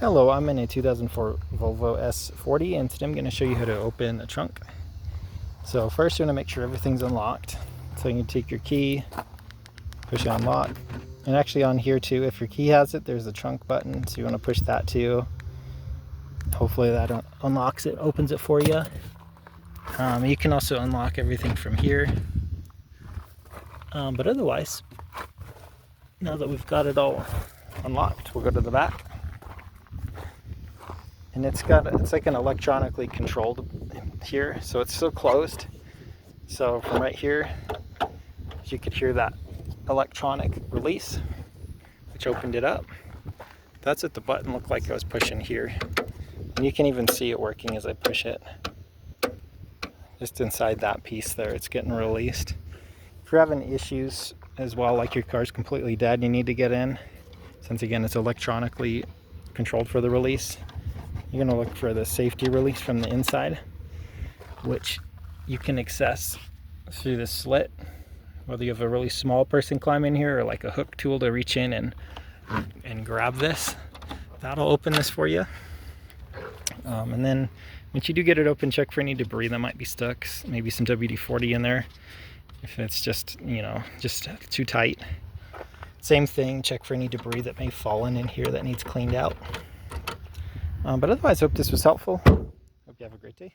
Hello, I'm in a 2004 Volvo S40 and today I'm going to show you how to open a trunk. So first you want to make sure everything's unlocked. So you can take your key, push unlock, and actually on here too, if your key has it, there's a trunk button, so you want to push that too. Hopefully that unlocks it, opens it for you. You can also unlock everything from here. But otherwise, now that we've got it all unlocked, we'll go to the back. And it's like an electronically controlled here, so it's still closed. So from right here, you could hear that electronic release, which opened it up. That's what the button looked like I was pushing here. And you can even see it working as I push it. Just inside that piece there, it's getting released. If you're having issues as well, like your car's completely dead, you need to get in. Since again, it's electronically controlled for the release. You're going to look for the safety release from the inside, which you can access through the slit, whether you have a really small person climb in here or like a hook tool to reach in and grab this. That'll open this for you. And then once you do get it open, check for any debris that might be stuck, maybe some WD-40 in there if it's just too tight. Same thing, check for any debris that may fall in here that needs cleaned out. But otherwise, I hope this was helpful. Hope you have a great day.